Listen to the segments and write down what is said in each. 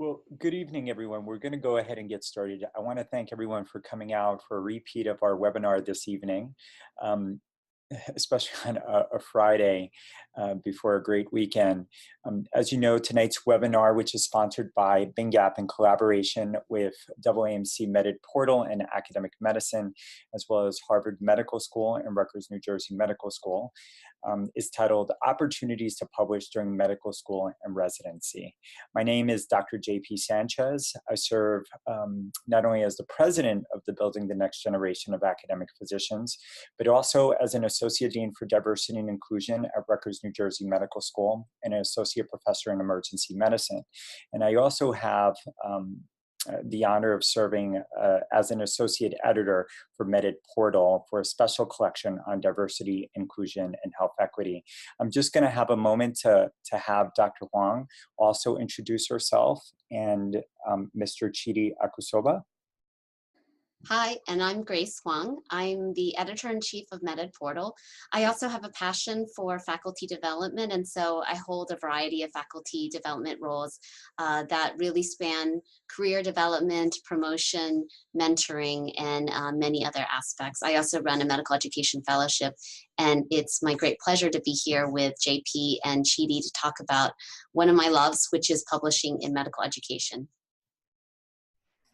Well, good evening, everyone. We're going to go ahead and get started. I want to thank everyone for coming out for a repeat of our webinar this evening, um, especially on a Friday before a great weekend. As you know, tonight's webinar, which is sponsored by BNGAP in collaboration with AAMC MedEdPORTAL and Academic Medicine, as well as Harvard Medical School and Rutgers, New Jersey Medical School, is titled Opportunities to Publish During Medical School and Residency. My name is Dr. JP Sanchez. I serve not only as the president of the Building the Next Generation of Academic Physicians, but also as an Associate Dean for Diversity and Inclusion at Rutgers, New Jersey Medical School, and an Associate Professor in Emergency Medicine. And I also have the honor of serving as an associate editor for MedEdPORTAL for a special collection on diversity, inclusion, and health equity. I'm just going to have a moment to have Dr. Huang also introduce herself and Mr. Chidi Akuobi. Hi, and I'm Grace Huang. I'm the editor-in-chief of MedEdPORTAL. I also have a passion for faculty development, and so I hold a variety of faculty development roles that really span career development, promotion, mentoring, and many other aspects. I also run a medical education fellowship, and it's my great pleasure to be here with JP and Chidi to talk about one of my loves, which is publishing in medical education.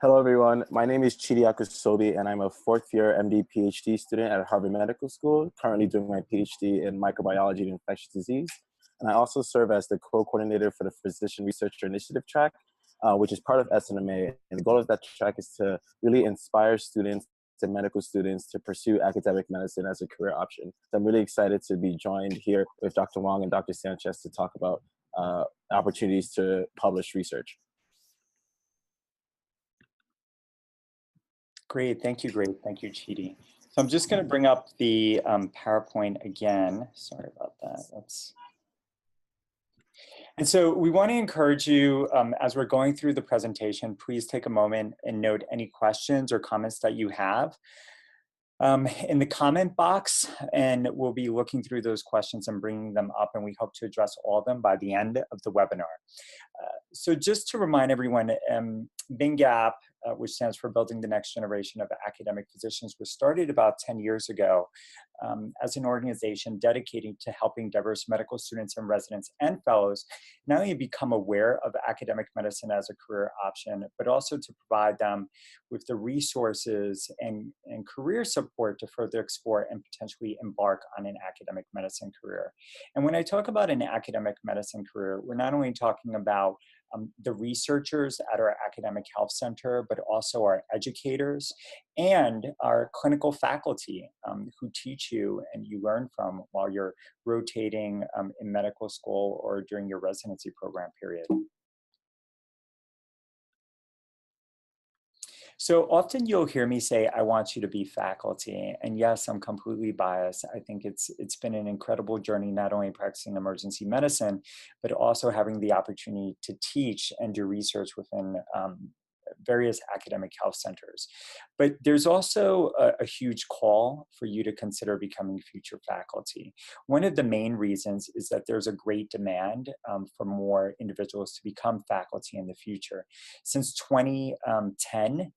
Hello, everyone. My name is Chidi Akuobi, and I'm a fourth-year MD PhD student at Harvard Medical School, currently doing my PhD in microbiology and infectious disease. And I also serve as the co-coordinator for the Physician Researcher Initiative track, which is part of SNMA. And the goal of that track is to really inspire students and medical students to pursue academic medicine as a career option. So I'm really excited to be joined here with Dr. Huang and Dr. Sanchez to talk about opportunities to publish research. Great, thank you, Chidi. So I'm just going to bring up the PowerPoint again. Sorry about that. And so we want to encourage you, as we're going through the presentation, please take a moment and note any questions or comments that you have in the comment box, and we'll be looking through those questions and bringing them up, and we hope to address all of them by the end of the webinar. So just to remind everyone, BNGAP, which stands for Building the Next Generation of Academic Physicians, was started about 10 years ago as an organization dedicated to helping diverse medical students and residents and fellows not only become aware of academic medicine as a career option, but also to provide them with the resources and career support to further explore and potentially embark on an academic medicine career. And when I talk about an academic medicine career, we're not only talking about the researchers at our academic health center, but also our educators and our clinical faculty who teach you and you learn from while you're rotating in medical school or during your residency program period. So often you'll hear me say, I want you to be faculty. And yes, I'm completely biased. I think it's been an incredible journey, not only practicing emergency medicine, but also having the opportunity to teach and do research within various academic health centers. But there's also a huge call for you to consider becoming future faculty. One of the main reasons is that there's a great demand for more individuals to become faculty in the future. Since 2010,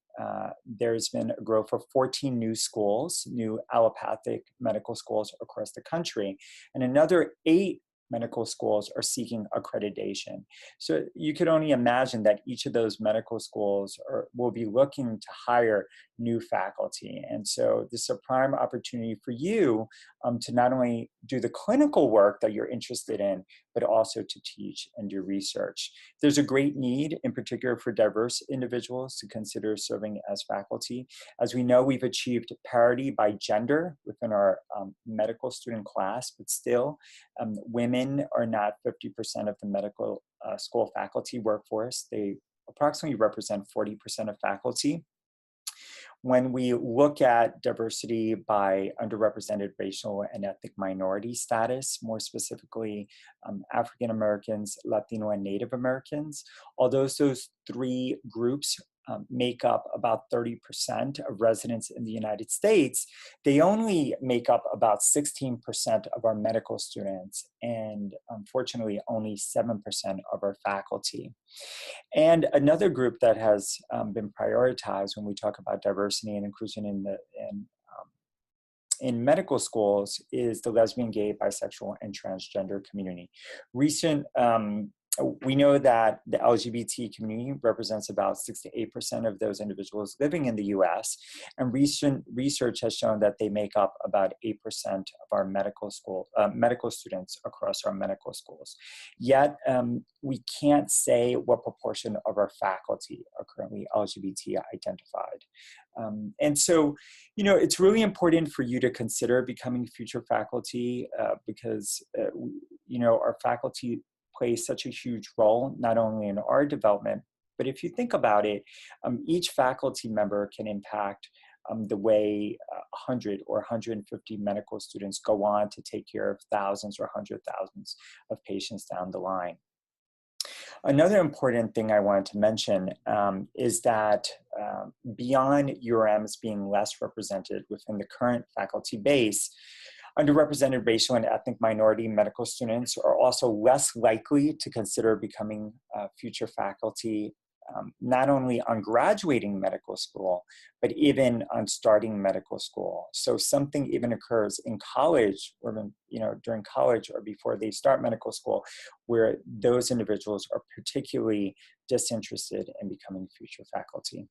there's been a growth of 14 new schools, new allopathic medical schools across the country, and another 8 medical schools are seeking accreditation. So you could only imagine that each of those medical schools will be looking to hire new faculty. And so this is a prime opportunity for you to not only do the clinical work that you're interested in, but also to teach and do research. There's a great need, in particular for diverse individuals, to consider serving as faculty. As we know, we've achieved parity by gender within our medical student class, but still women are not 50% of the medical school faculty workforce. They approximately represent 40% of faculty. When we look at diversity by underrepresented racial and ethnic minority status, more specifically African Americans, Latino, and Native Americans, although those 3 groups make up about 30% of residents in the United States, they only make up about 16% of our medical students, and unfortunately only 7% of our faculty. And another group that has been prioritized when we talk about diversity and inclusion in medical schools is the lesbian, gay, bisexual, and transgender community. We know that the LGBT community represents about 6 to 8% of those individuals living in the US, and recent research has shown that they make up about 8% of our medical students across our medical schools. Yet, we can't say what proportion of our faculty are currently LGBT identified. And so, you know, it's really important for you to consider becoming future faculty because, you know, our faculty plays such a huge role, not only in our development, but if you think about it, each faculty member can impact the way 100 or 150 medical students go on to take care of thousands or hundred thousands of patients down the line. Another important thing I wanted to mention is that beyond URMs being less represented within the current faculty base, underrepresented racial and ethnic minority medical students are also less likely to consider becoming future faculty, not on graduating medical school, but even on starting medical school. So something even occurs in college, or during college or before they start medical school, where those individuals are particularly disinterested in becoming future faculty.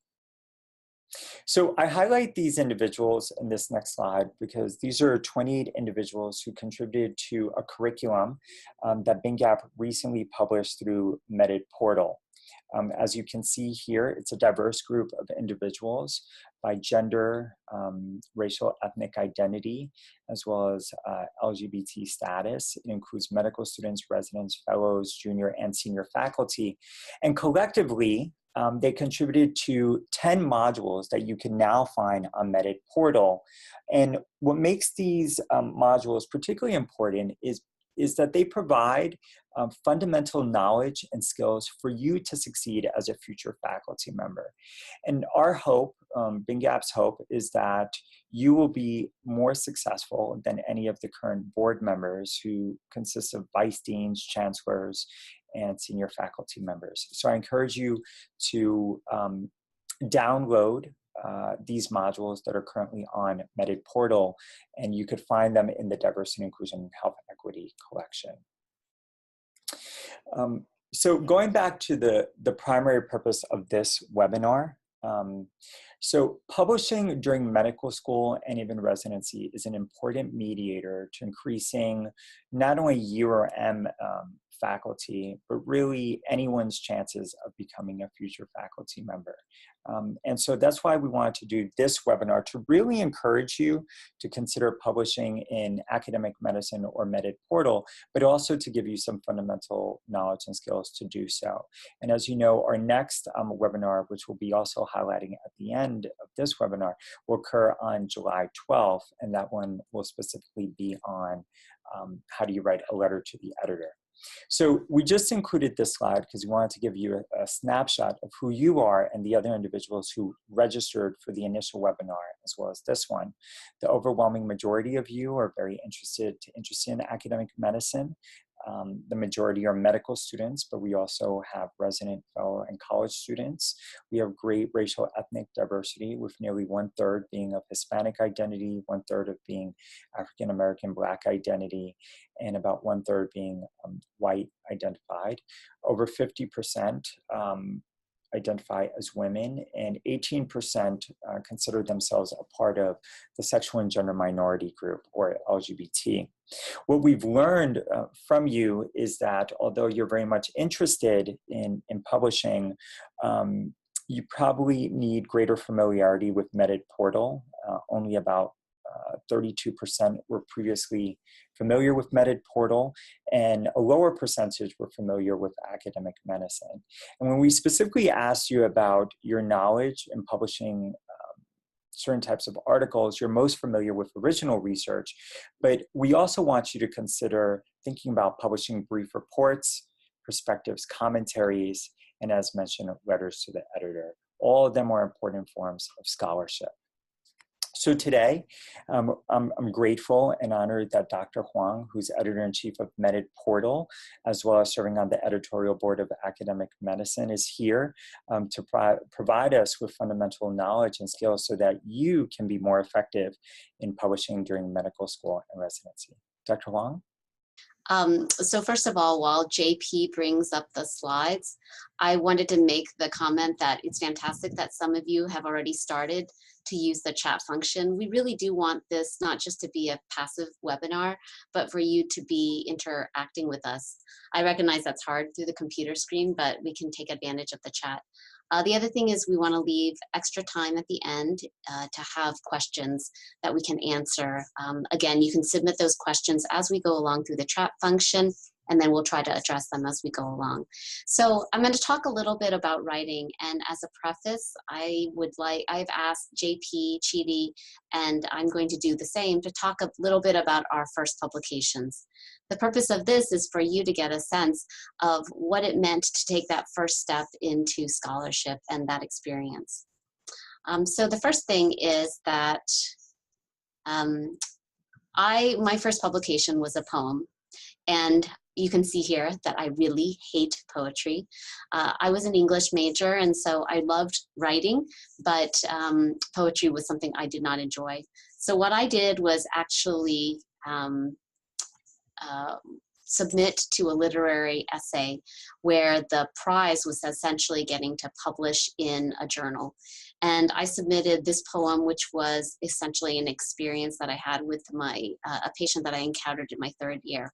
So I highlight these individuals in this next slide because these are 28 individuals who contributed to a curriculum that BNGAP recently published through MedEdPORTAL. As you can see here, it's a diverse group of individuals by gender, racial, ethnic identity, as well as LGBT status. It includes medical students, residents, fellows, junior and senior faculty. And collectively, they contributed to 10 modules that you can now find on MedEdPORTAL. And what makes these modules particularly important is that they provide fundamental knowledge and skills for you to succeed as a future faculty member. And our hope, BNGAP's hope, is that you will be more successful than any of the current board members who consist of vice deans, chancellors, and senior faculty members. So I encourage you to download these modules that are currently on MedEdPORTAL, and you could find them in the Diversity, Inclusion, and Health Equity collection. So going back to the primary purpose of this webinar, so publishing during medical school and even residency is an important mediator to increasing not only URM faculty, but really anyone's chances of becoming a future faculty member. And so that's why we wanted to do this webinar, to really encourage you to consider publishing in academic medicine or MedEdPORTAL, but also to give you some fundamental knowledge and skills to do so. And as you know, our next webinar, which we'll be also highlighting at the end of this webinar, will occur on July 12th, and that one will specifically be on how do you write a letter to the editor. So we just included this slide because we wanted to give you a snapshot of who you are and the other individuals who registered for the initial webinar, as well as this one. The overwhelming majority of you are very interested in academic medicine. The majority are medical students, but we also have resident, fellow, and college students. We have great racial ethnic diversity, with nearly 1/3 being of Hispanic identity, 1/3 of being African American Black identity, and about 1/3 being white identified. Over 50% identify as women, and 18% consider themselves a part of the sexual and gender minority group, or LGBT. What we've learned from you is that although you're very much interested in publishing, you probably need greater familiarity with MedEdPORTAL. Only about 32% were previously familiar with MedEdPORTAL, and a lower percentage were familiar with academic medicine. And when we specifically asked you about your knowledge in publishing certain types of articles, you're most familiar with original research, but we also want you to consider thinking about publishing brief reports, perspectives, commentaries, and as mentioned, letters to the editor, all of them are important forms of scholarship. So today, I'm grateful and honored that Dr. Huang, who's editor-in-chief of MedEdPORTAL, as well as serving on the editorial board of academic medicine, is here to provide us with fundamental knowledge and skills so that you can be more effective in publishing during medical school and residency. Dr. Huang? So first of all, while JP brings up the slides, I wanted to make the comment that it's fantastic that some of you have already started to use the chat function. We really do want this not just to be a passive webinar, but for you to be interacting with us. I recognize that's hard through the computer screen, but we can take advantage of the chat. The other thing is we want to leave extra time at the end to have questions that we can answer. Again, you can submit those questions as we go along through the chat function, and then we'll try to address them as we go along. So I'm going to talk a little bit about writing, and as a preface, I've asked JP, Chidi, and I'm going to do the same to talk a little bit about our first publications. The purpose of this is for you to get a sense of what it meant to take that first step into scholarship and that experience. So the first thing is that my first publication was a poem, and you can see here that I really hate poetry. I was an English major, and so I loved writing, but poetry was something I did not enjoy. So what I did was actually submit to a literary essay where the prize was essentially getting to publish in a journal. And I submitted this poem, which was essentially an experience that I had with a patient that I encountered in my third year.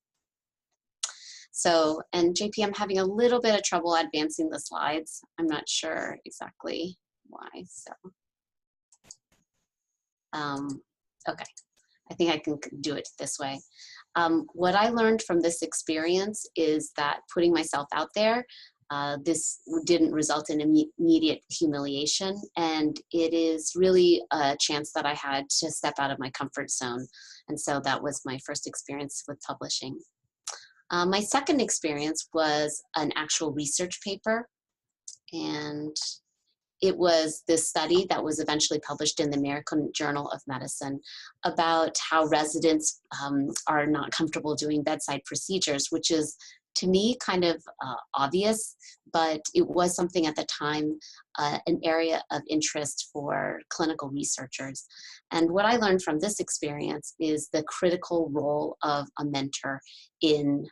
So, and JP, I'm having a little bit of trouble advancing the slides. I'm not sure exactly why, so. Okay, I think I can do it this way. What I learned from this experience is that putting myself out there, this didn't result in immediate humiliation, and it is really a chance that I had to step out of my comfort zone. And so that was my first experience with publishing. My second experience was an actual research paper, and it was this study that was eventually published in the American Journal of Medicine about how residents are not comfortable doing bedside procedures, which is, to me, kind of obvious, but it was something at the time, an area of interest for clinical researchers. And what I learned from this experience is the critical role of a mentor in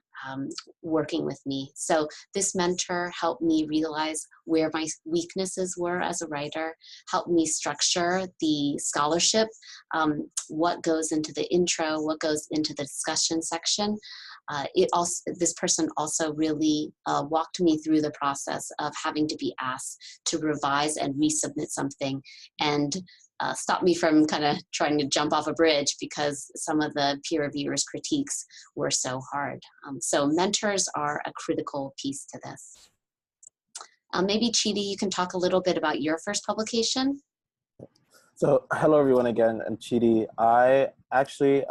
working with me. So this mentor helped me realize where my weaknesses were as a writer, helped me structure the scholarship, what goes into the intro, what goes into the discussion section. This person also really walked me through the process of having to be asked to revise and resubmit something, and stop me from kind of trying to jump off a bridge because some of the peer reviewers' critiques were so hard. So mentors are a critical piece to this. Maybe Chidi, you can talk a little bit about your first publication. So hello everyone again, I'm Chidi. I actually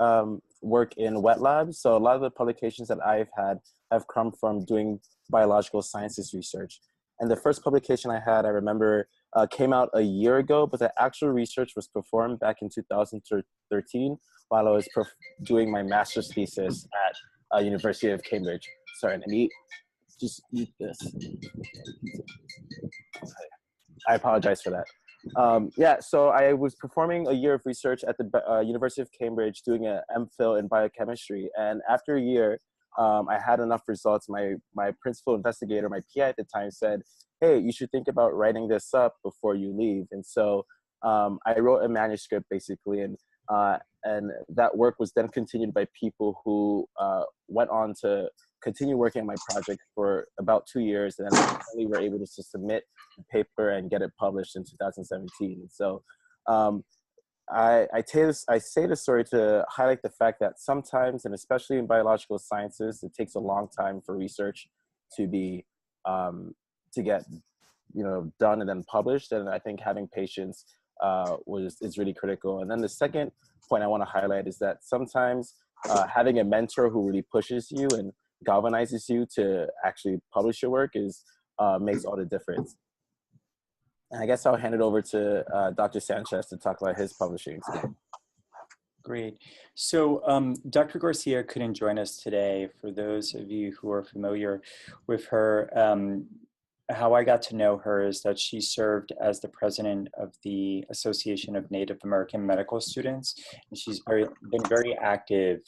work in wet labs. So a lot of the publications that I've had have come from doing biological sciences research. And the first publication I had, I remember, came out a year ago, but the actual research was performed back in 2013 while I was doing my master's thesis at University of Cambridge. Sorry, let me just eat this. I apologize for that. Yeah, so I was performing a year of research at the University of Cambridge doing an MPhil in biochemistry. And after a year, I had enough results. My principal investigator, my PI at the time, said, hey, you should think about writing this up before you leave. And so I wrote a manuscript basically, and that work was then continued by people who went on to continue working on my project for about 2 years, and then finally were able to submit the paper and get it published in 2017. And so I say this story to highlight the fact that sometimes, and especially in biological sciences, it takes a long time for research to be to get done and then published. And I think having patience is really critical. And then the second point I want to highlight is that sometimes having a mentor who really pushes you and galvanizes you to actually publish your work makes all the difference. And I guess I'll hand it over to Dr. Sanchez to talk about his publishing experience. Great. So Dr. Garcia couldn't join us today. For those of you who are familiar with her, how I got to know her is that she served as the president of the Association of Native American Medical Students, and she's been very active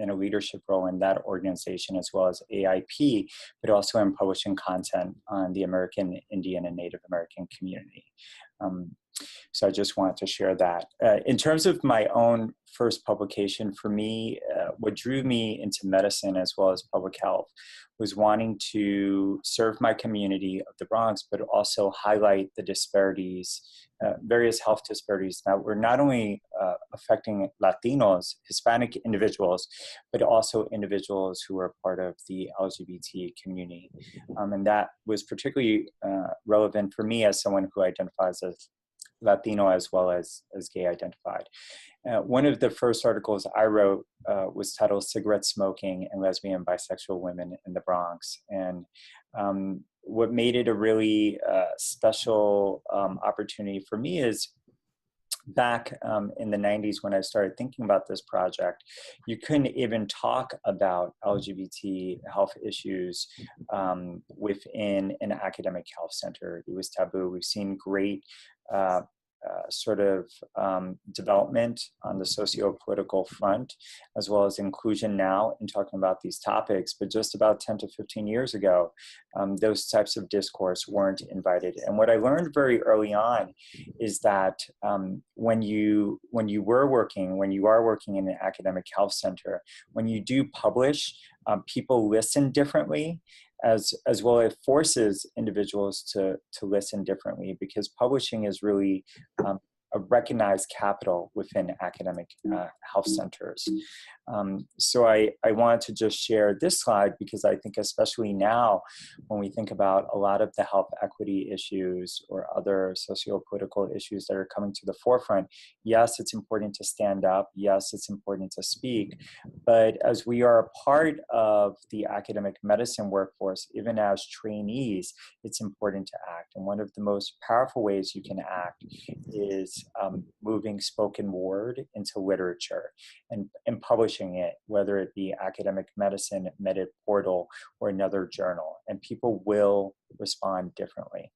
in a leadership role in that organization, as well as AIP, but also in publishing content on the American Indian and Native American community. So I just wanted to share that. In terms of my own first publication, for me, what drew me into medicine as well as public health was wanting to serve my community of the Bronx, but also highlight the disparities, various health disparities that were not only affecting Latinos, Hispanic individuals, but also individuals who are part of the LGBT community. And that was particularly relevant for me as someone who identifies as Latino as well as gay identified. One of the first articles I wrote was titled "Cigarette Smoking and Lesbian Bisexual Women in the Bronx." And what made it a really special opportunity for me is back in the 90s when I started thinking about this project, you couldn't even talk about LGBT health issues within an academic health center. It was taboo. We've seen great sort of development on the socio-political front, as well as inclusion now in talking about these topics. But just about 10 to 15 years ago, those types of discourse weren't invited. And what I learned very early on is that when you are working in an academic health center, when you do publish, people listen differently, as well as forces individuals to listen differently, because publishing is really a recognized capital within academic health centers. So I wanted to just share this slide because I think especially now when we think about a lot of the health equity issues or other socio-political issues that are coming to the forefront, yes, it's important to stand up. Yes, it's important to speak. But as we are a part of the academic medicine workforce, even as trainees, it's important to act. And one of the most powerful ways you can act is moving spoken word into literature and publishing it, whether it be academic medicine, MedEdPORTAL, or another journal, and people will respond differently.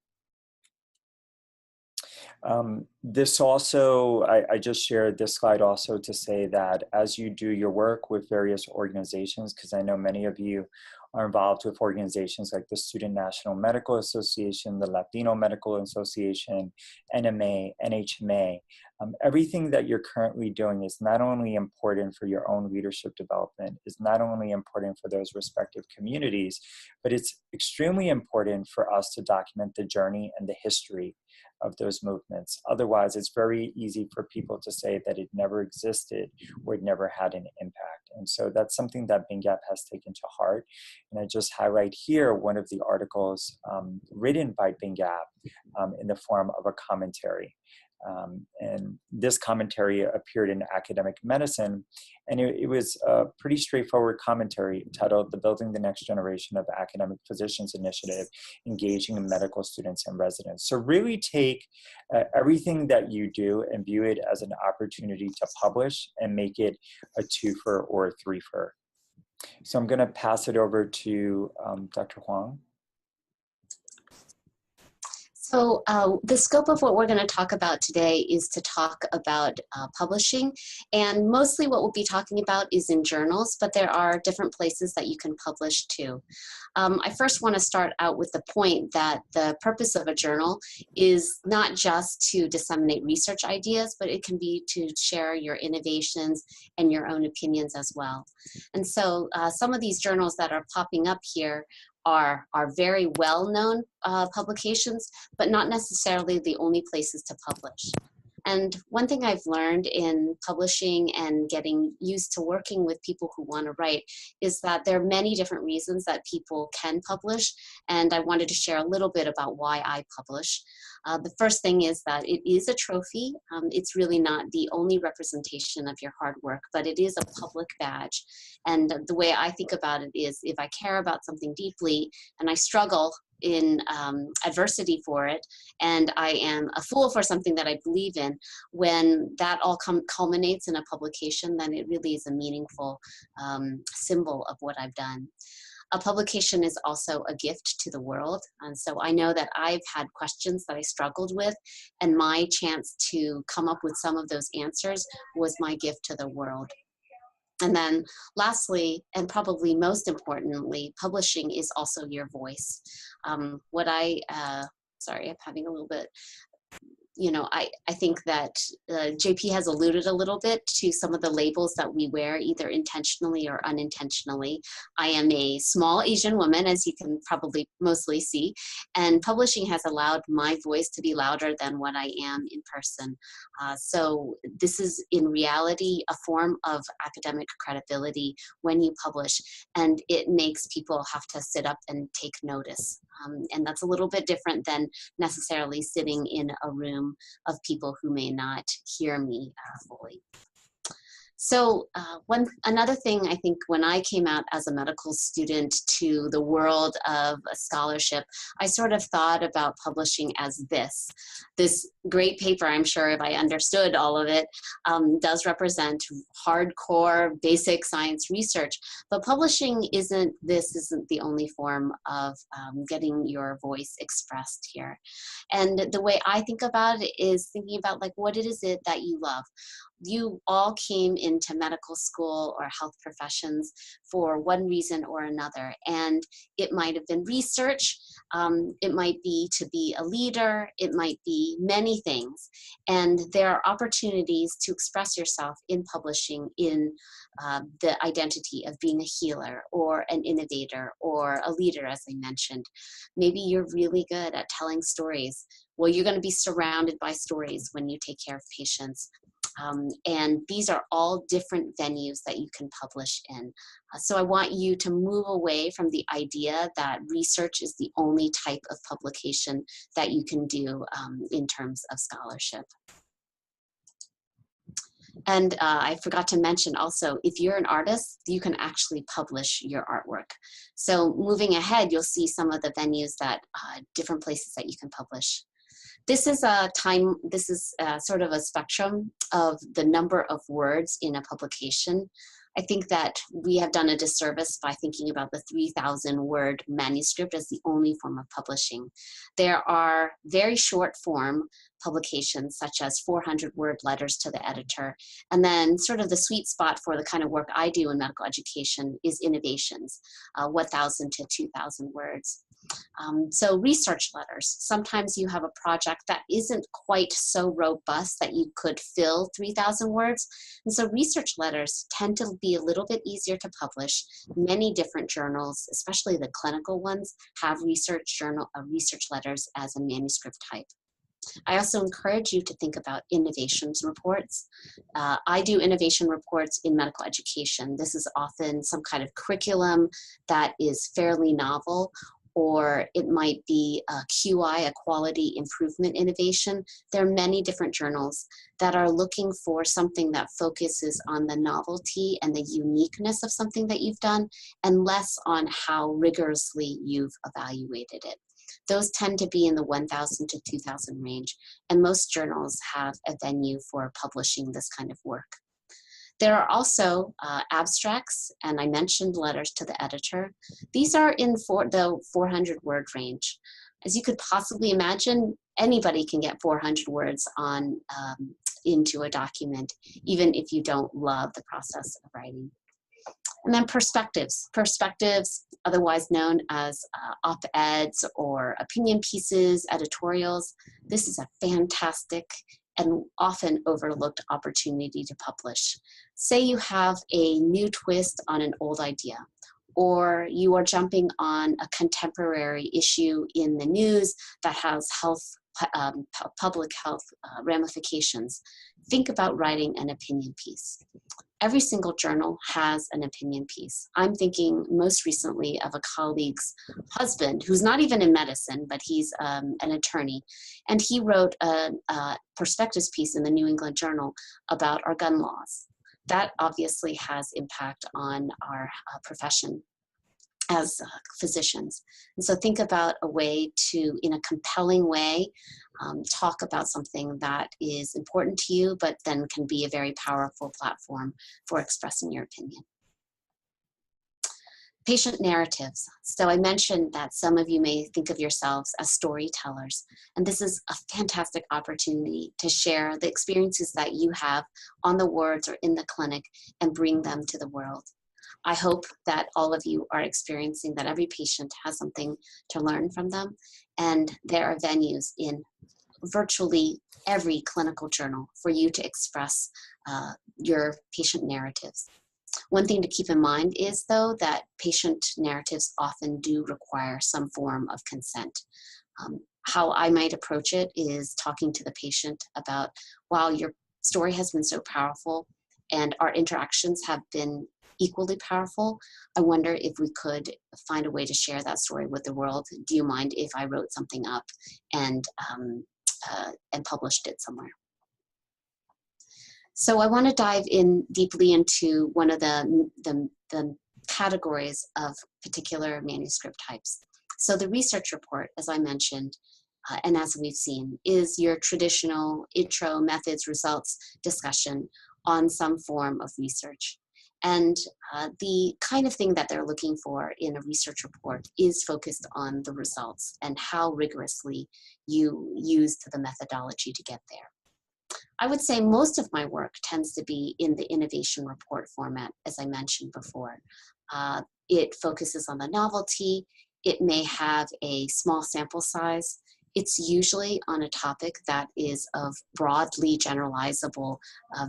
This also, I just shared this slide also to say that as you do your work with various organizations, because I know many of you are involved with organizations like the Student National Medical Association, the Latino Medical Association, NMA, NHMA. Everything that you're currently doing is not only important for your own leadership development, is not only important for those respective communities, but it's extremely important for us to document the journey and the history of those movements. Otherwise, it's very easy for people to say that it never existed or it never had an impact. And so that's something that BNGAP has taken to heart. And I just highlight here one of the articles written by BNGAP in the form of a commentary. And this commentary appeared in Academic Medicine, and it was a pretty straightforward commentary titled "The Building the Next Generation of Academic Physicians Initiative, Engaging Medical Students and Residents." So really take everything that you do and view it as an opportunity to publish and make it a twofer or a threefer. So I'm going to pass it over to Dr. Huang. So the scope of what we're going to talk about today is to talk about publishing, and mostly what we'll be talking about is in journals, but there are different places that you can publish too. I first want to start out with the point that the purpose of a journal is not just to disseminate research ideas, but it can be to share your innovations and your own opinions as well. And so some of these journals that are popping up here are very well-known publications, but not necessarily the only places to publish. And one thing I've learned in publishing and getting used to working with people who want to write is that there are many different reasons that people can publish, and I wanted to share a little bit about why I publish. The first thing is that it is a trophy. It's really not the only representation of your hard work, but it is a public badge. And the way I think about it is if I care about something deeply and I struggle in adversity for it, and I am a fool for something that I believe in, when that all culminates in a publication, then it really is a meaningful symbol of what I've done. A publication is also a gift to the world. And so I know that I've had questions that I struggled with, and my chance to come up with some of those answers was my gift to the world. And then lastly, and probably most importantly, publishing is also your voice. Sorry, I'm having a little bit, I think that JP has alluded a little bit to some of the labels that we wear, either intentionally or unintentionally. I am a small Asian woman, as you can probably mostly see, and publishing has allowed my voice to be louder than what I am in person. So this is in reality a form of academic credibility when you publish, and it makes people have to sit up and take notice. And that's a little bit different than necessarily sitting in a room of people who may not hear me fully. So another thing, I think, when I came out as a medical student to the world of a scholarship, I sort of thought about publishing as this great paper. I'm sure if I understood all of it, does represent hardcore basic science research, but publishing isn't the only form of getting your voice expressed here. And the way I think about it is thinking about, like, what is it that you love? You all came into medical school or health professions for one reason or another, and it might have been research, it might be to be a leader, it might be many things, and there are opportunities to express yourself in publishing in the identity of being a healer or an innovator or a leader, as I mentioned. Maybe you're really good at telling stories. Well, you're going to be surrounded by stories when you take care of patients. And these are all different venues that you can publish in. So I want you to move away from the idea that research is the only type of publication that you can do in terms of scholarship. And I forgot to mention also, if you're an artist, you can actually publish your artwork. So moving ahead, you'll see some of the venues that, different places that you can publish. This is sort of a spectrum of the number of words in a publication. I think that we have done a disservice by thinking about the 3,000 word manuscript as the only form of publishing. There are very short form publications, such as 400 word letters to the editor. And then sort of the sweet spot for the kind of work I do in medical education is innovations, 1,000 to 2,000 words. So research letters, sometimes you have a project that isn't quite so robust that you could fill 3,000 words. And so research letters tend to be a little bit easier to publish. Many different journals, especially the clinical ones, have research letters as a manuscript type. I also encourage you to think about innovations reports. I do innovation reports in medical education. This is often some kind of curriculum that is fairly novel, or it might be a QI, a quality improvement innovation. There are many different journals that are looking for something that focuses on the novelty and the uniqueness of something that you've done, and less on how rigorously you've evaluated it. Those tend to be in the 1,000 to 2,000 range, and most journals have a venue for publishing this kind of work. There are also abstracts, and I mentioned letters to the editor. These are in the 400 word range. As you could possibly imagine, anybody can get 400 words into a document, even if you don't love the process of writing. And then perspectives, otherwise known as op-eds or opinion pieces, editorials. This is a fantastic and often overlooked opportunity to publish. Say you have a new twist on an old idea, or you are jumping on a contemporary issue in the news that has public health ramifications. Think about writing an opinion piece. Every single journal has an opinion piece. I'm thinking most recently of a colleague's husband who's not even in medicine, but he's an attorney. And he wrote a perspectives piece in the New England Journal about our gun laws. That obviously has impact on our profession. physicians. And so think about a way to, in a compelling way, talk about something that is important to you, but then can be a very powerful platform for expressing your opinion. Patient narratives. So I mentioned that some of you may think of yourselves as storytellers, and this is a fantastic opportunity to share the experiences that you have on the wards or in the clinic and bring them to the world. I hope that all of you are experiencing that every patient has something to learn from them, and there are venues in virtually every clinical journal for you to express your patient narratives. One thing to keep in mind is, though, that patient narratives often do require some form of consent. How I might approach it is talking to the patient about, wow, your story has been so powerful and our interactions have been equally powerful. I wonder if we could find a way to share that story with the world. Do you mind if I wrote something up and published it somewhere? So I want to dive in deeply into one of the categories of particular manuscript types. So the research report, as I mentioned, and as we've seen, is your traditional intro, methods, results discussion on some form of research. And the kind of thing that they're looking for in a research report is focused on the results and how rigorously you used the methodology to get there. I would say most of my work tends to be in the innovation report format, as I mentioned before. It focuses on the novelty. It may have a small sample size. It's usually on a topic that is of broadly generalizable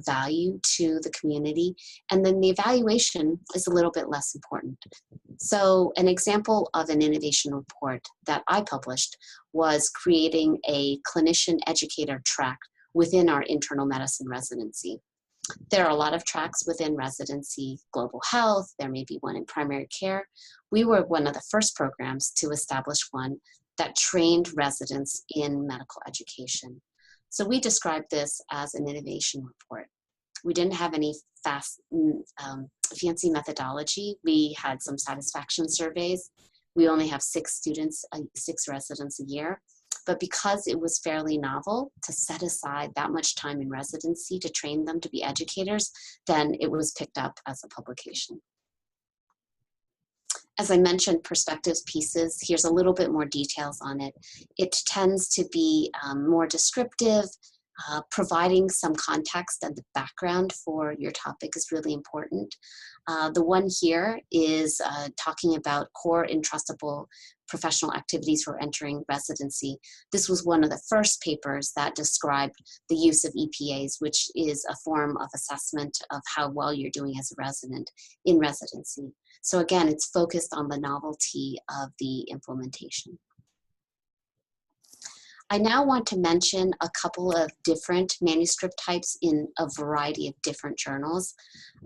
value to the community. And then the evaluation is a little bit less important. So an example of an innovation report that I published was creating a clinician educator track within our internal medicine residency. There are a lot of tracks within residency, global health, there may be one in primary care. We were one of the first programs to establish one that trained residents in medical education. So we described this as an innovation report. We didn't have any fancy methodology. We had some satisfaction surveys. We only have 6 residents a year. But because it was fairly novel to set aside that much time in residency to train them to be educators, then it was picked up as a publication. As I mentioned, perspectives pieces, here's a little bit more details on it. It tends to be more descriptive, providing some context and the background for your topic is really important. The one here is talking about core entrustable professional activities for entering residency. This was one of the first papers that described the use of EPAs, which is a form of assessment of how well you're doing as a resident in residency. So again, it's focused on the novelty of the implementation. I now want to mention a couple of different manuscript types in a variety of different journals.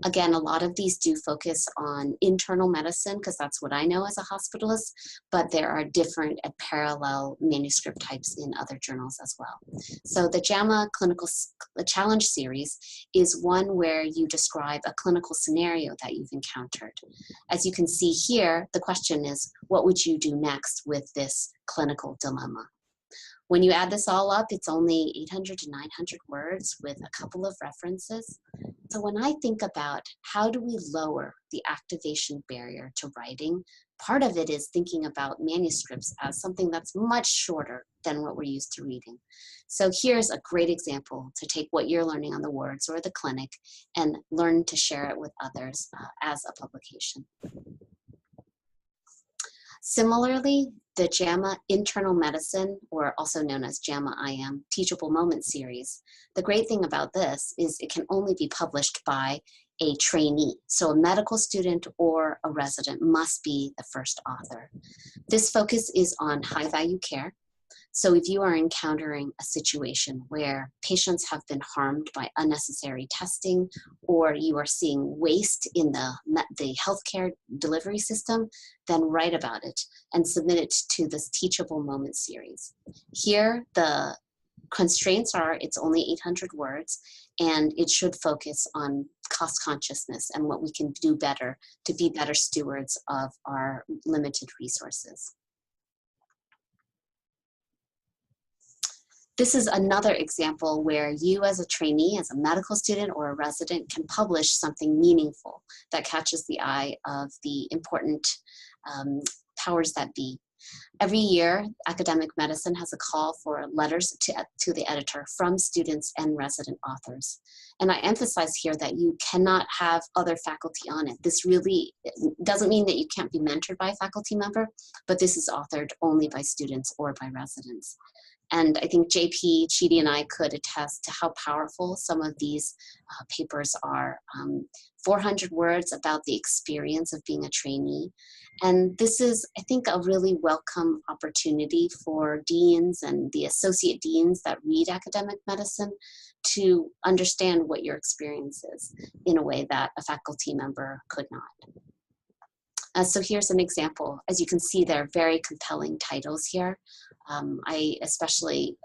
Again, a lot of these do focus on internal medicine because that's what I know as a hospitalist, but there are different and parallel manuscript types in other journals as well. So the JAMA Clinical Challenge Series is one where you describe a clinical scenario that you've encountered. As you can see here, the question is, what would you do next with this clinical dilemma? When you add this all up, it's only 800 to 900 words with a couple of references. So when I think about how do we lower the activation barrier to writing, part of it is thinking about manuscripts as something that's much shorter than what we're used to reading. So here's a great example to take what you're learning on the wards or the clinic and learn to share it with others as a publication. Similarly, the JAMA Internal Medicine, or also known as JAMA IM Teachable Moment series, the great thing about this is it can only be published by a trainee. So a medical student or a resident must be the first author. This focus is on high value care. So if you are encountering a situation where patients have been harmed by unnecessary testing, or you are seeing waste in the healthcare delivery system, then write about it and submit it to this Teachable Moment series. Here, the constraints are it's only 800 words, and it should focus on cost consciousness and what we can do better to be better stewards of our limited resources. This is another example where you as a trainee, as a medical student or a resident, can publish something meaningful that catches the eye of the important powers that be. Every year, academic medicine has a call for letters to the editor from students and resident authors. And I emphasize here that you cannot have other faculty on it. This really doesn't mean that you can't be mentored by a faculty member, but this is authored only by students or by residents. And I think JP, Chidi, and I could attest to how powerful some of these papers are. 400 words about the experience of being a trainee. And this is, I think, a really welcome opportunity for deans and the associate deans that read academic medicine to understand what your experience is in a way that a faculty member could not. So here's an example. As you can see, there are very compelling titles here. I especially,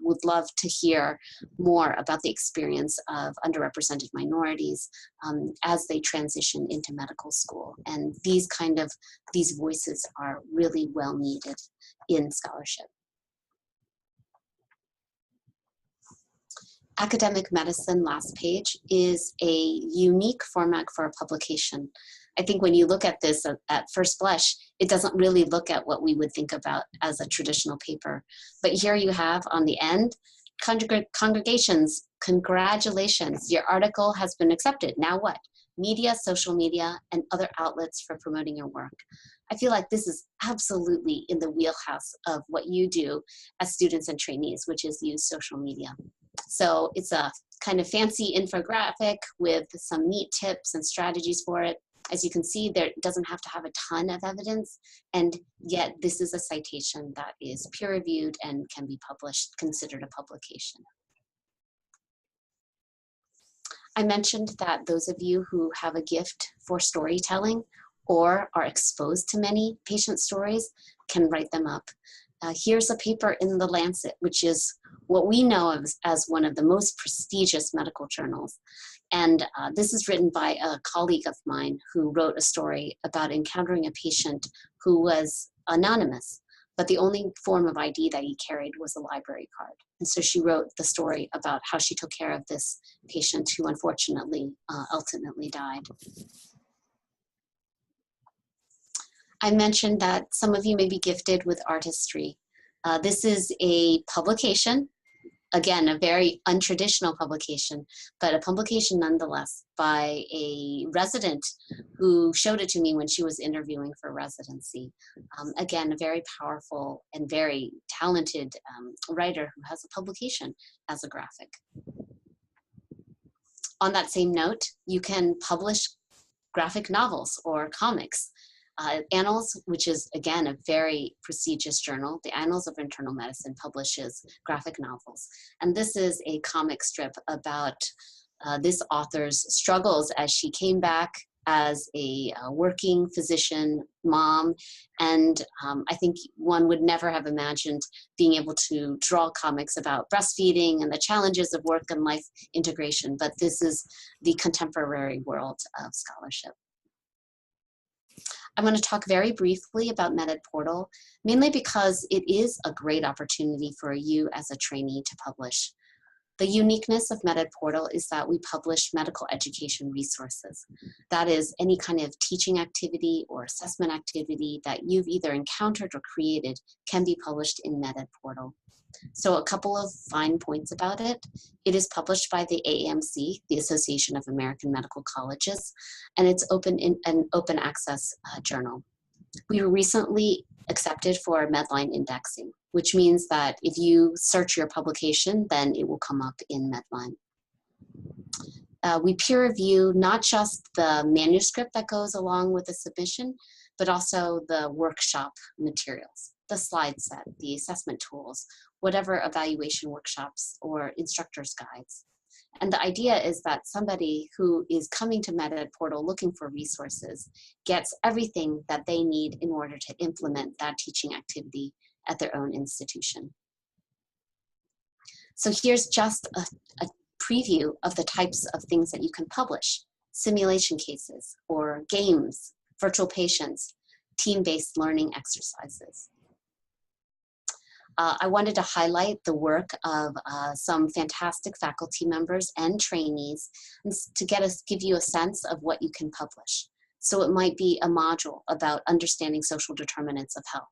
would love to hear more about the experience of underrepresented minorities as they transition into medical school. And these voices are really well needed in scholarship. Academic medicine, last page, is a unique format for a publication. I think when you look at this at first blush, it doesn't really look at what we would think about as a traditional paper. But here you have on the end, congregations, congratulations, your article has been accepted. Now what? Media, social media, and other outlets for promoting your work. I feel like this is absolutely in the wheelhouse of what you do as students and trainees, which is use social media. So it's a kind of fancy infographic with some neat tips and strategies for it. As you can see, there doesn't have to have a ton of evidence, and yet this is a citation that is peer-reviewed and can be published, considered a publication. I mentioned that those of you who have a gift for storytelling or are exposed to many patient stories can write them up. Here's a paper in The Lancet, which is what we know of as one of the most prestigious medical journals. And this is written by a colleague of mine who wrote a story about encountering a patient who was anonymous, but the only form of ID that he carried was a library card. And so she wrote the story about how she took care of this patient who unfortunately ultimately died. I mentioned that some of you may be gifted with art history. This is a publication, again, a very untraditional publication, but a publication nonetheless by a resident who showed it to me when she was interviewing for residency. Again, a very powerful and very talented writer who has a publication as a graphic. On that same note, you can publish graphic novels or comics. Annals, which is, again, a very prestigious journal, the Annals of Internal Medicine publishes graphic novels. And this is a comic strip about this author's struggles as she came back as a working physician mom. And I think one would never have imagined being able to draw comics about breastfeeding and the challenges of work and life integration. But this is the contemporary world of scholarship. I want to talk very briefly about MedEdPORTAL, mainly because it is a great opportunity for you as a trainee to publish. The uniqueness of MedEdPORTAL is that we publish medical education resources. That is, any kind of teaching activity or assessment activity that you've either encountered or created can be published in MedEdPORTAL. So a couple of fine points about it. It is published by the AAMC, the Association of American Medical Colleges, and it's an open access journal. We were recently accepted for Medline indexing, which means that if you search your publication, then it will come up in Medline. We peer review not just the manuscript that goes along with the submission, but also the workshop materials, the slide set, the assessment tools, whatever evaluation workshops or instructor's guides. And the idea is that somebody who is coming to MedEdPORTAL looking for resources gets everything that they need in order to implement that teaching activity at their own institution. So here's just a preview of the types of things that you can publish: simulation cases or games, virtual patients, team-based learning exercises. I wanted to highlight the work of some fantastic faculty members and trainees to give you a sense of what you can publish. So it might be a module about understanding social determinants of health.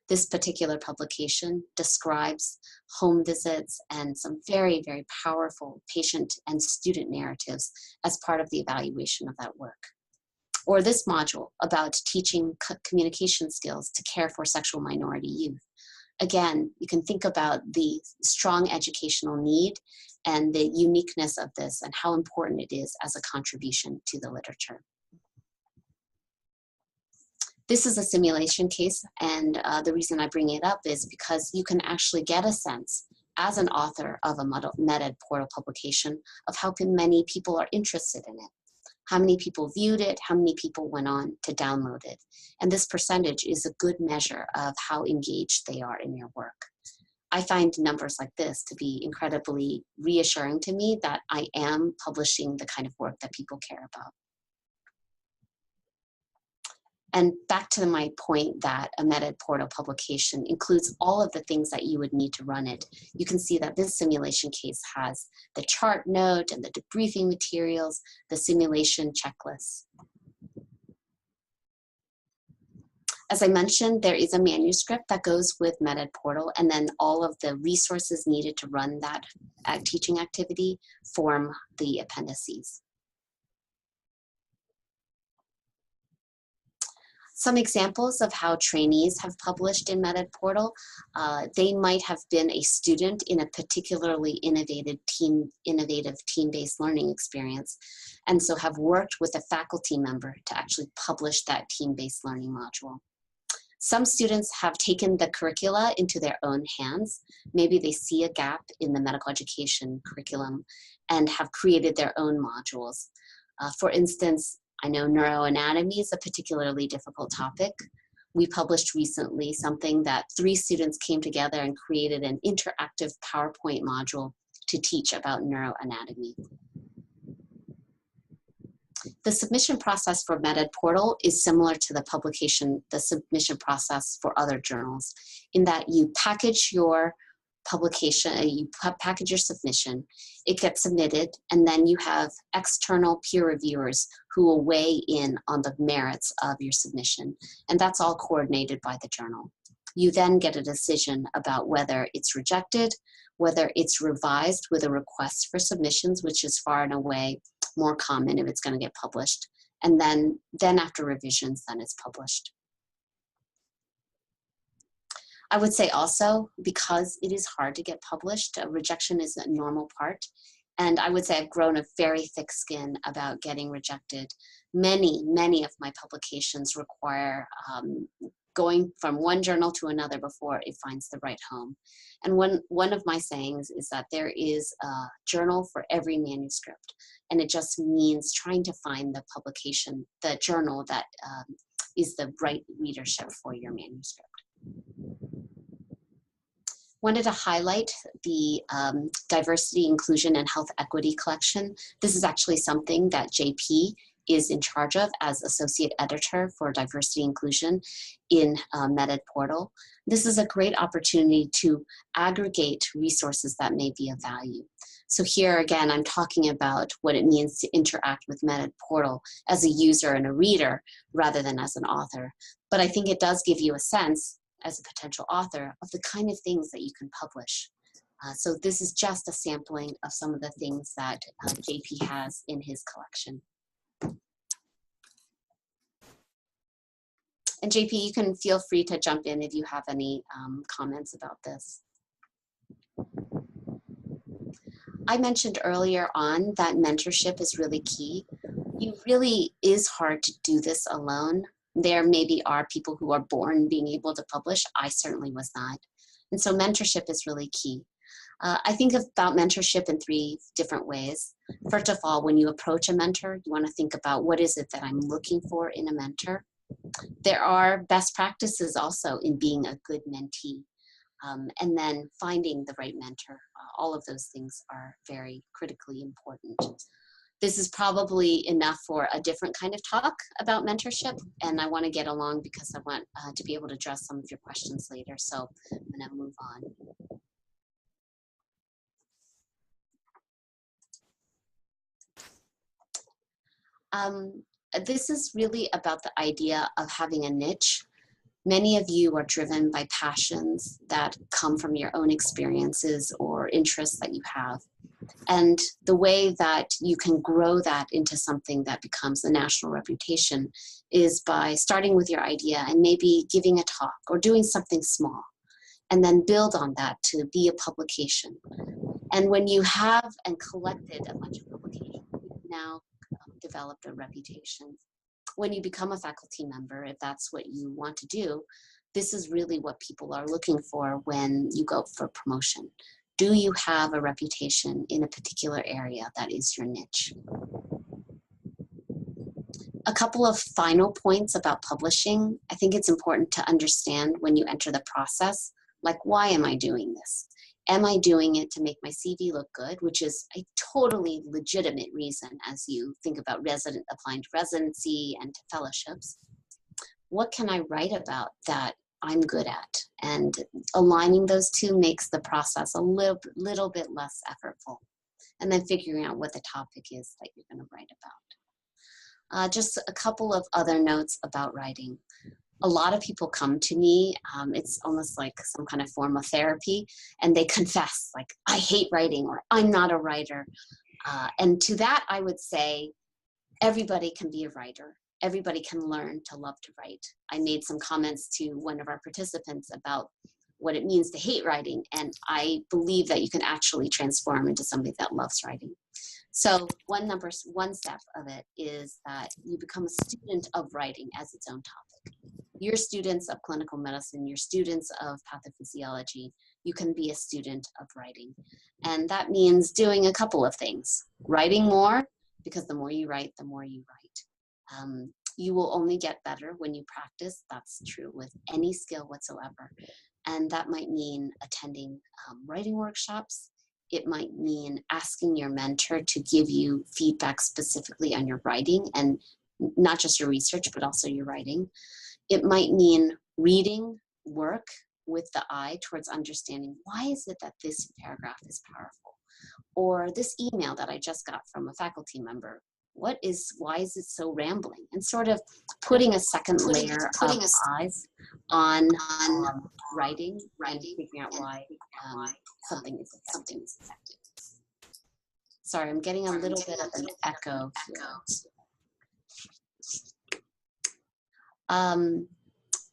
This particular publication describes home visits and some very, very powerful patient and student narratives as part of the evaluation of that work. Or this module about teaching communication skills to care for sexual minority youth. Again, you can think about the strong educational need and the uniqueness of this and how important it is as a contribution to the literature. This is a simulation case, and the reason I bring it up is because you can actually get a sense as an author of a MedEdPORTAL publication of how many people are interested in it, how many people viewed it, how many people went on to download it. And this percentage is a good measure of how engaged they are in your work. I find numbers like this to be incredibly reassuring to me that I am publishing the kind of work that people care about. And back to my point that a MedEdPORTAL publication includes all of the things that you would need to run it. You can see that this simulation case has the chart note and the debriefing materials, the simulation checklists. As I mentioned, there is a manuscript that goes with MedEdPORTAL, and then all of the resources needed to run that teaching activity form the appendices. Some examples of how trainees have published in MedEdPORTAL. They might have been a student in a particularly innovative team-based learning experience, and so have worked with a faculty member to actually publish that team-based learning module. Some students have taken the curricula into their own hands. Maybe they see a gap in the medical education curriculum and have created their own modules. For instance, I know neuroanatomy is a particularly difficult topic. We published recently something that 3 students came together and created an interactive PowerPoint module to teach about neuroanatomy. The submission process for MedEdPORTAL is similar to the submission process for other journals, in that you package your publication, you package your submission, it gets submitted, and then you have external peer reviewers who will weigh in on the merits of your submission, and that's all coordinated by the journal. You then get a decision about whether it's rejected, whether it's revised with a request for submissions, which is far and away more common if it's going to get published, and then after revisions, then it's published. I would say also, because it is hard to get published, rejection is a normal part. And I would say I've grown a very thick skin about getting rejected. Many of my publications require going from one journal to another before it finds the right home. And one of my sayings is that there is a journal for every manuscript. And it just means trying to find the publication, the journal that is the right readership for your manuscript. Wanted to highlight the Diversity, Inclusion, and Health Equity collection. This is actually something that JP is in charge of as Associate Editor for Diversity Inclusion in MedEdPORTAL. This is a great opportunity to aggregate resources that may be of value. So here again, I'm talking about what it means to interact with MedEdPORTAL as a user and a reader rather than as an author. But I think it does give you a sense as a potential author of the kind of things that you can publish. So this is just a sampling of some of the things that JP has in his collection. And JP, you can feel free to jump in if you have any comments about this. I mentioned earlier on that mentorship is really key. It really is hard to do this alone. There maybe are people who are born being able to publish. I certainly was not. And so mentorship is really key. I think about mentorship in 3 different ways. First of all, when you approach a mentor, you want to think about what is it that I'm looking for in a mentor. There are best practices also in being a good mentee. And then finding the right mentor all of those things are very critically important. This is probably enough for a different kind of talk about mentorship, and I want to get along because I want to be able to address some of your questions later. So I'm going to move on. This is really about the idea of having a niche. Many of you are driven by passions that come from your own experiences or interests that you have. And the way that you can grow that into something that becomes a national reputation is by starting with your idea and maybe giving a talk or doing something small, and then build on that to be a publication. And when you have and collected a bunch of publications, you've now developed a reputation. When you become a faculty member, if that's what you want to do, this is really what people are looking for when you go for promotion. Do you have a reputation in a particular area that is your niche? A couple of final points about publishing. I think it's important to understand when you enter the process, like, why am I doing this? Am I doing it to make my CV look good, which is a totally legitimate reason as you think about applying to residency and to fellowships? What can I write about that I'm good at? And aligning those two makes the process a little bit less effortful. And then figuring out what the topic is that you're going to write about. Just a couple of other notes about writing. A lot of people come to me, it's almost like some kind of form of therapy, and they confess, like, I hate writing, or I'm not a writer. And to that, I would say, everybody can be a writer. Everybody can learn to love to write. I made some comments to one of our participants about what it means to hate writing, and I believe that you can actually transform into somebody that loves writing. So one step of it is that you become a student of writing as its own topic. You're students of clinical medicine, you're students of pathophysiology, you can be a student of writing. And that means doing a couple of things. Writing more, because the more you write, the more you write. You will only get better when you practice. That's true with any skill whatsoever. And that might mean attending writing workshops. It might mean asking your mentor to give you feedback specifically on your writing, and not just your research, but also your writing. It might mean reading work with the eye towards understanding, why is it that this paragraph is powerful? Or this email that I just got from a faculty member, why is it so rambling? And sort of putting a second layer of eyes on writing and figuring out why something is effective. Sorry, I'm getting a little bit of an echo here.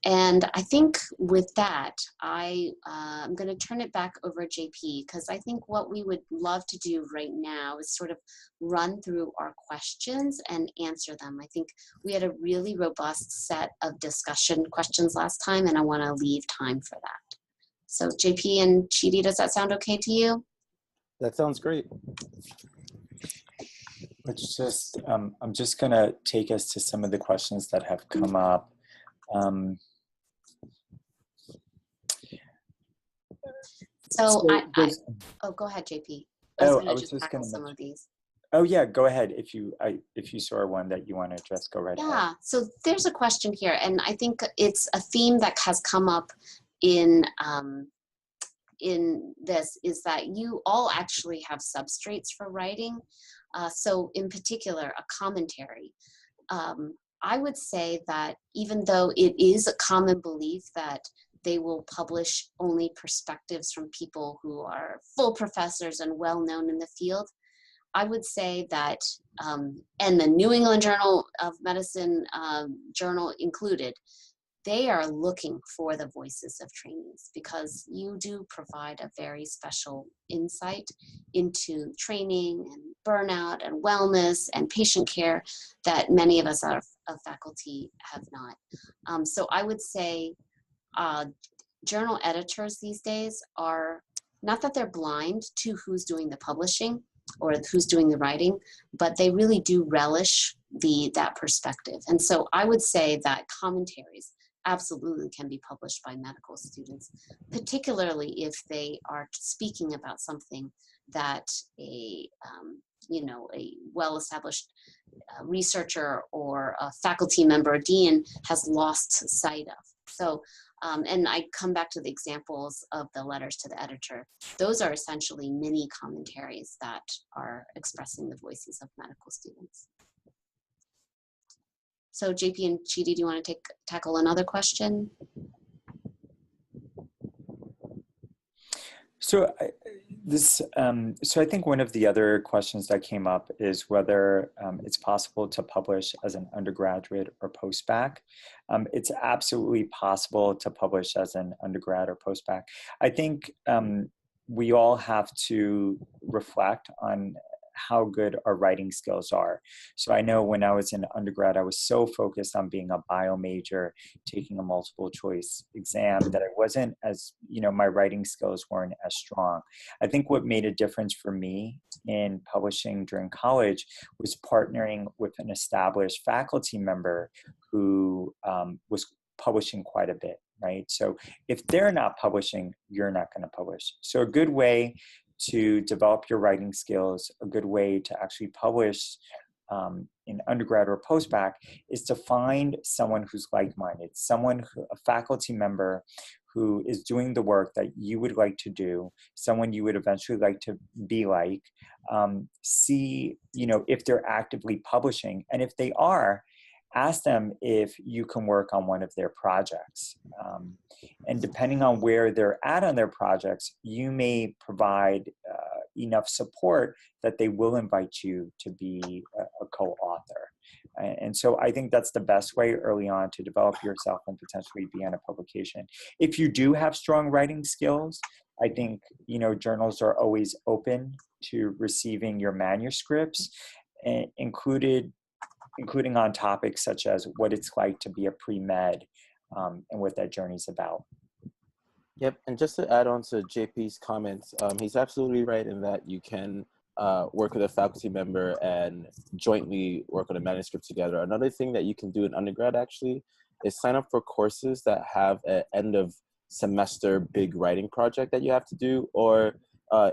And I think with that, I'm going to turn it back over to JP, because I think what we would love to do right now is sort of run through our questions and answer them. I think we had a really robust set of discussion questions last time, and I want to leave time for that. So JP and Chidi, does that sound okay to you? That sounds great. Let's just, I'm just going to take us to some of the questions that have come up. So oh, go ahead, JP. I was just tackle some of these. Oh yeah, go ahead. If you saw one that you want to address, go right ahead. Yeah, so there's a question here, and I think it's a theme that has come up in this, is that you all actually have substrates for writing. So in particular, a commentary. I would say that even though it is a common belief that they will publish only perspectives from people who are full professors and well known in the field, I would say that, and the New England Journal of Medicine journal included, they are looking for the voices of trainees, because you do provide a very special insight into training and burnout and wellness and patient care that many of us of faculty have not. So I would say journal editors these days are, not that they're blind to who's doing the publishing or who's doing the writing, but they really do relish that perspective. And so I would say that commentaries, absolutely can be published by medical students, particularly if they are speaking about something that a well-established researcher or a faculty member or dean has lost sight of. So, and I come back to the examples of the letters to the editor. Those are essentially mini commentaries that are expressing the voices of medical students. So JP and Chidi, do you want to tackle another question? So so I think one of the other questions that came up is whether it's possible to publish as an undergraduate or post-bac. It's absolutely possible to publish as an undergrad or post-bac. I think we all have to reflect on how good our writing skills are. So I know when I was in undergrad, I was so focused on being a bio major, taking a multiple choice exam, that I wasn't as, my writing skills weren't as strong. I think what made a difference for me in publishing during college was partnering with an established faculty member who was publishing quite a bit, right? So if they're not publishing, you're not going to publish. So a good way to develop your writing skills, a good way to actually publish in undergrad or post-bac is to find someone who's like-minded, a faculty member who is doing the work that you would like to do, someone you would eventually like to be like, see, if they're actively publishing. And if they are, ask them if you can work on one of their projects. And depending on where they're at on their projects, you may provide enough support that they will invite you to be a co-author. And so I think that's the best way early on to develop yourself and potentially be on a publication. If you do have strong writing skills, I think, journals are always open to receiving your manuscripts, including on topics such as what it's like to be a pre-med and what that journey's about. Yep, and just to add on to JP's comments, he's absolutely right in that you can work with a faculty member and jointly work on a manuscript together. Another thing that you can do in undergrad actually is sign up for courses that have an end of semester big writing project that you have to do, or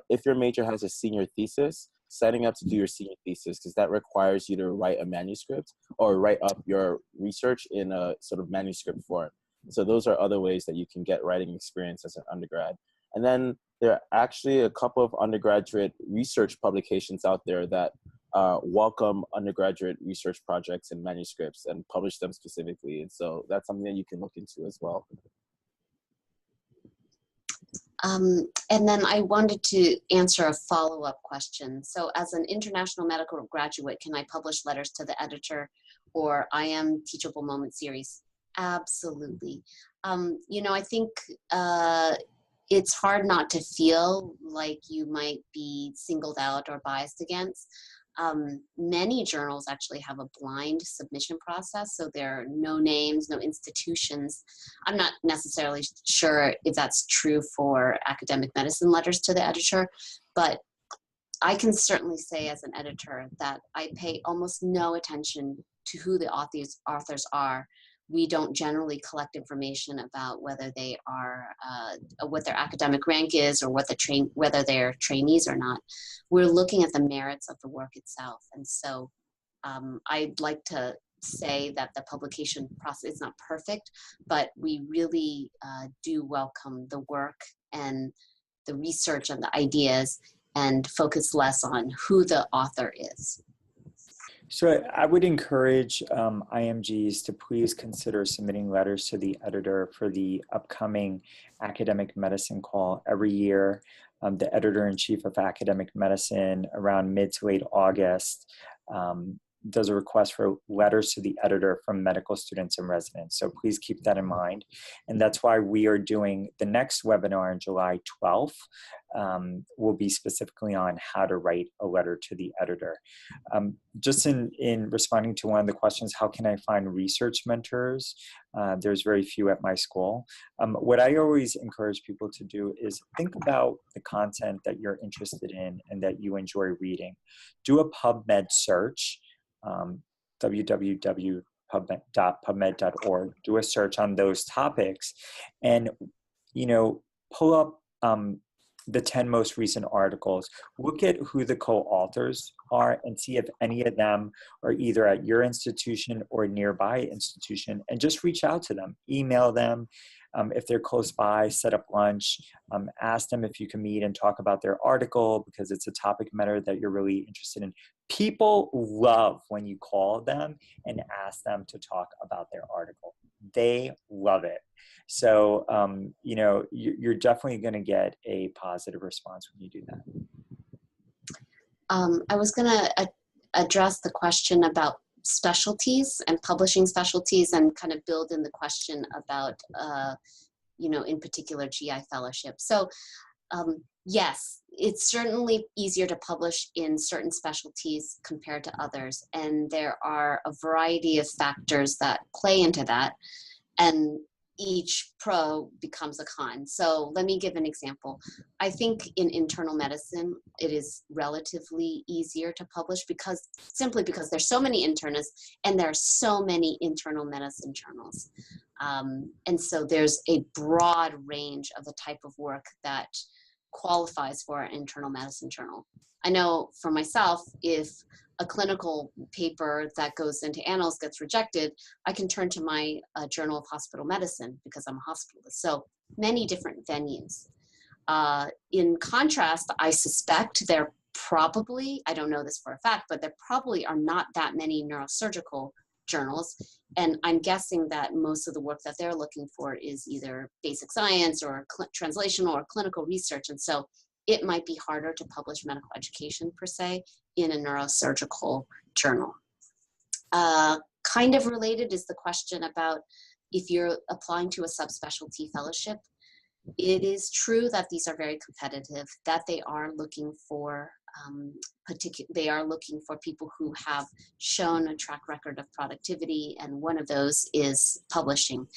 if your major has a senior thesis, signing up to do your senior thesis, because that requires you to write a manuscript or write up your research in a sort of manuscript form. So those are other ways that you can get writing experience as an undergrad. And then there are actually a couple of undergraduate research publications out there that welcome undergraduate research projects and manuscripts and publish them specifically. And so that's something that you can look into as well. And then I wanted to answer a follow-up question. So as an international medical graduate, can I publish letters to the editor or I Am Teachable Moment series? Absolutely. I think it's hard not to feel like you might be singled out or biased against. Many journals actually have a blind submission process, so there are no names, no institutions. I'm not necessarily sure if that's true for academic medicine letters to the editor, but I can certainly say as an editor that I pay almost no attention to who the authors are. We don't generally collect information about whether they are, what their academic rank is or whether they're trainees or not. We're looking at the merits of the work itself. And so I'd like to say that the publication process is not perfect, but we really do welcome the work and the research and the ideas and focus less on who the author is. So I would encourage IMGs to please consider submitting letters to the editor for the upcoming academic medicine call every year. The editor-in-chief of academic medicine around mid to late August does a request for letters to the editor from medical students and residents. So please keep that in mind. And that's why we are doing the next webinar on July 12th. Will be specifically on how to write a letter to the editor. Just in responding to one of the questions, how can I find research mentors? There's very few at my school. What I always encourage people to do is think about the content that you're interested in and that you enjoy reading. Do a PubMed search, www residency.pubmed.org, do a search on those topics, and, pull up the 10 most recent articles. Look at who the co-authors are and see if any of them are either at your institution or nearby institution, and just reach out to them, email them. If they're close by, set up lunch, ask them if you can meet and talk about their article because it's a topic matter that you're really interested in. People love when you call them and ask them to talk about their article. They love it. So, you're definitely going to get a positive response when you do that. I was going to address the question about specialties and publishing specialties and kind of build in the question about, in particular GI fellowship. So yes, it's certainly easier to publish in certain specialties compared to others. And there are a variety of factors that play into that. And each pro becomes a con. So let me give an example. I think in internal medicine, it is relatively easier to publish simply because there's so many internists and there are so many internal medicine journals. And so there's a broad range of the type of work that qualifies for an internal medicine journal. I know for myself, if a clinical paper that goes into annals gets rejected, I can turn to my Journal of Hospital Medicine because I'm a hospitalist. So many different venues. In contrast, I suspect there probably, I don't know this for a fact, but there probably are not that many neurosurgical journals. And I'm guessing that most of the work that they're looking for is either basic science or translational or clinical research. And so it might be harder to publish medical education per se in a neurosurgical journal. Kind of related is the question about if you're applying to a subspecialty fellowship. It is true that these are very competitive, that they are looking for people who have shown a track record of productivity, and one of those is publishing.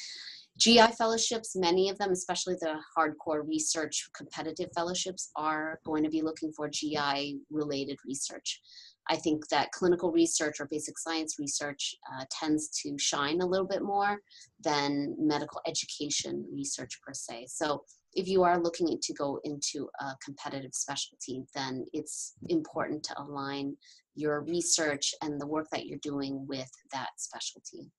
GI fellowships, many of them, especially the hardcore research competitive fellowships, are going to be looking for GI related research. I think that clinical research or basic science research tends to shine a little bit more than medical education research per se. So if you are looking to go into a competitive specialty, then it's important to align your research and the work that you're doing with that specialty.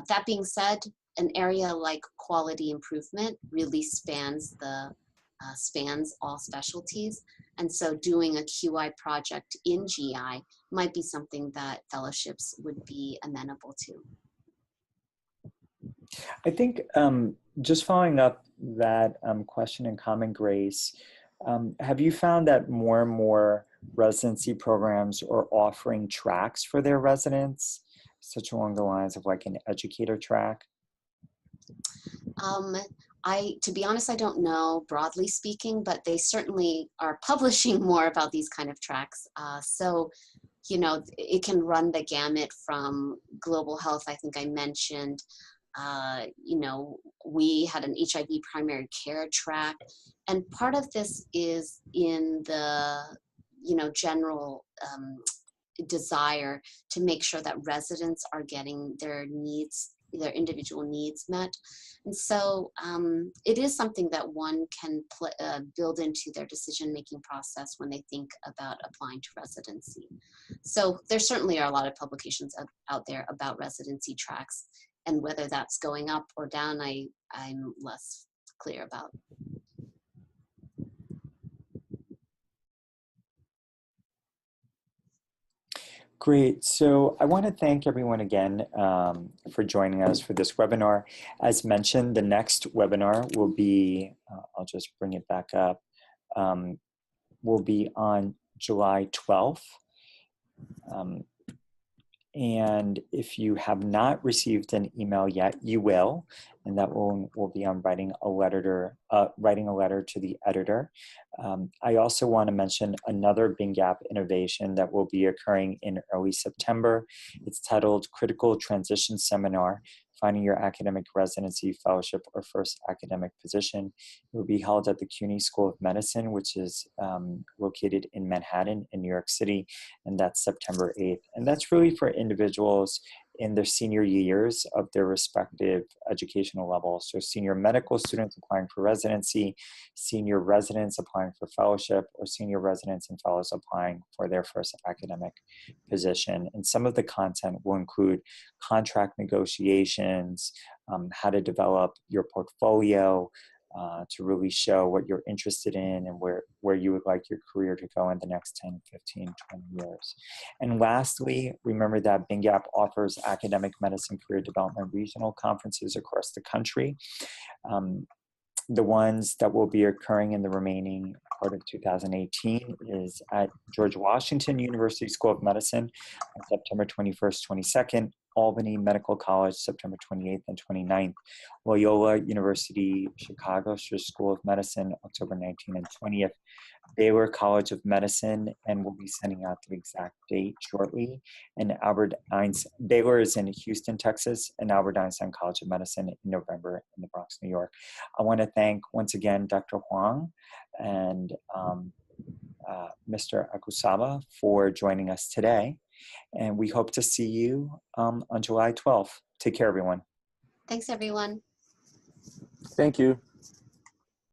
That being said, an area like quality improvement really spans all specialties. And so doing a QI project in GI might be something that fellowships would be amenable to. I think just following up that question in common, Grace, have you found that more and more residency programs are offering tracks for their residents, such along the lines of like an educator track? To be honest, I don't know, broadly speaking, but they certainly are publishing more about these kind of tracks. So, it can run the gamut from global health. I think I mentioned, we had an HIV primary care track, and part of this is in the, general desire to make sure that residents are getting their individual needs met. And so it is something that one can build into their decision-making process when they think about applying to residency. So there certainly are a lot of publications out there about residency tracks, and whether that's going up or down, I'm less clear about. Great. So I want to thank everyone again for joining us for this webinar. As mentioned, the next webinar will be, I'll just bring it back up, will be on July 12th. And if you have not received an email yet, you will, and that will be on writing a letter to the editor. I also want to mention another BNGAP innovation that will be occurring in early September. It's titled Critical Transition Seminar, Finding Your Academic Residency, Fellowship, or First Academic Position. It will be held at the CUNY School of Medicine, which is located in Manhattan in New York City, and that's September 8th. And that's really for individuals in their senior years of their respective educational levels. So senior medical students applying for residency, senior residents applying for fellowship, or senior residents and fellows applying for their first academic position. And some of the content will include contract negotiations, how to develop your portfolio, to really show what you're interested in and where you would like your career to go in the next 10, 15, 20 years. And lastly, remember that BNGAP offers academic medicine career development regional conferences across the country. The ones that will be occurring in the remaining part of 2018 is at George Washington University School of Medicine on September 21st, 22nd, Albany Medical College, September 28th and 29th, Loyola University Chicago School of Medicine, October 19th and 20th, Baylor College of Medicine, and we'll be sending out the exact date shortly, and Albert Einstein, Baylor is in Houston, Texas, and Albert Einstein College of Medicine in November in the Bronx, New York. I want to thank once again Dr. Huang and Mr. Akuobi for joining us today. And we hope to see you on July 12th. Take care, everyone. Thanks, everyone. Thank you.